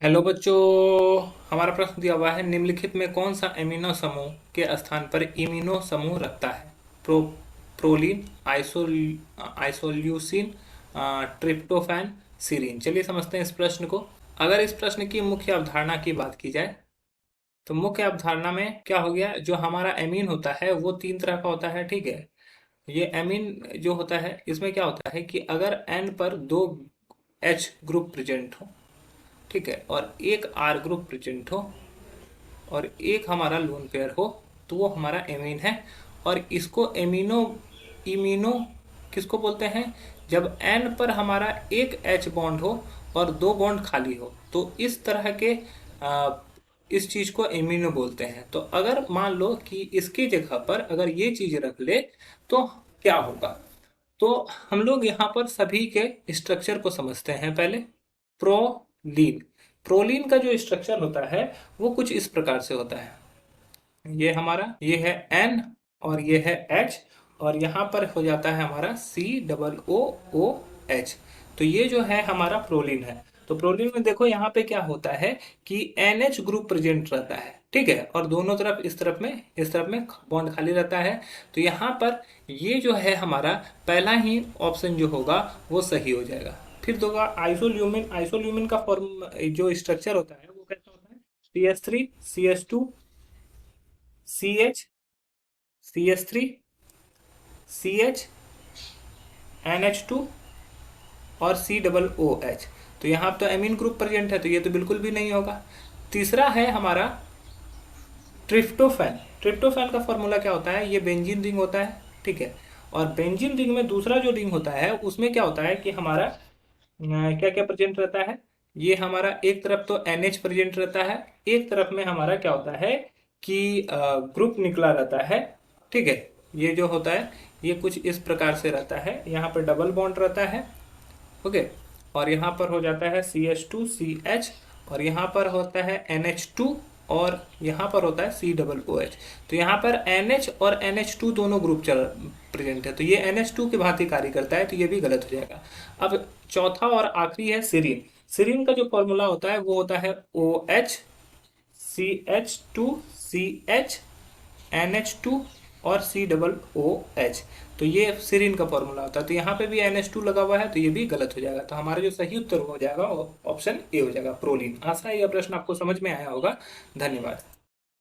Hello बच्चों। हमारा प्रश्न दिया हुआ है, निम्नलिखित में कौन सा एमिनो समूह के स्थान पर इमिनो समूह रखता है? Proline, isoleucine, tryptophan, serine. चलिए समझते हैं इस प्रश्न को। अगर इस प्रश्न की मुख्य अवधारणा की बात की जाए तो मुख्य अवधारणा में क्या हो गया, जो हमारा एमीन होता है वो तीन तरह का होता है, ठीक है। ये एमीन जो होता है इसमें क्या होता है कि अगर एन पर दो एच ग्रुप प्रेजेंट हो, ठीक है, और एक आर ग्रुप प्रेजेंट हो और एक हमारा लोन पेयर हो, तो वो हमारा एमीन है। और इसको एमिनो इमिनो किसको बोलते हैं? जब एन पर हमारा एक एच बॉन्ड हो और दो बॉन्ड खाली हो, तो इस तरह के आ, इस चीज को एमिनो बोलते हैं। तो अगर मान लो कि इसकी जगह पर अगर ये चीज रख ले तो क्या होगा? तो हम लोग यहाँ पर सभी के स्ट्रक्चर को समझते हैं पहले। प्रोलीन। प्रोलीन का जो स्ट्रक्चर होता है वो कुछ इस प्रकार से होता है। ये हमारा ये है एन और ये है एच, और यहाँ पर हो जाता है हमारा COOH। तो ये जो है हमारा प्रोलीन है। तो प्रोलीन में देखो यहाँ पे क्या होता है कि NH ग्रुप प्रेजेंट रहता है, ठीक है, और दोनों तरफ इस तरफ में बॉन्ड खाली रहता है। तो यहाँ पर ये जो है हमारा पहला ही ऑप्शन जो होगा वो सही हो जाएगा। फिर दोगा आइसोल्यूमिन। आइसोल्यूमिन का फॉर्म जो स्ट्रक्चर होता है वो कैसा होता है? CH3 CH2 CH CH3 CH NH2 और COOH। तो यहाँ तो एमीन ग्रुप प्रेजेंट है, तो ये तो बिल्कुल भी नहीं होगा। तीसरा है हमारा ट्रिप्टोफैन। ट्रिप्टोफैन का फॉर्मूला क्या होता है? ये बेंजीन रिंग होता है, ठीक है। और बेंजीन रिंग में दूसरा जो रिंग होता है उसमें क्या होता है कि हमारा क्या क्या प्रेजेंट रहता है? ये हमारा एक तरफ तो NH प्रेजेंट रहता है, एक तरफ में हमारा क्या होता है कि ग्रुप निकला रहता है, ठीक है। ये जो होता है ये कुछ इस प्रकार से रहता है, यहाँ पर डबल बॉन्ड रहता है, ओके। और यहाँ पर हो जाता है CH2CH, और यहाँ पर होता है NH2, और यहाँ पर होता है COOH। तो यहाँ पर NH और NH2 दोनों ग्रुप चल प्रेजेंट है, तो ये NH2 की भांति कार्य करता है, तो ये भी गलत हो जाएगा। अब चौथा और आखिरी है सीरीन। सीरीन का जो फॉर्मूला होता है वो होता है OH CH2CH NH2 और COOH। तो ये सीरीन का फॉर्मूला होता है। तो यहाँ पे भी NH2 लगा हुआ है, तो ये भी गलत हो जाएगा। तो हमारा जो सही उत्तर हो जाएगा वो ऑप्शन ए हो जाएगा, प्रोलीन। आशा है यह प्रश्न आपको समझ में आया होगा। धन्यवाद।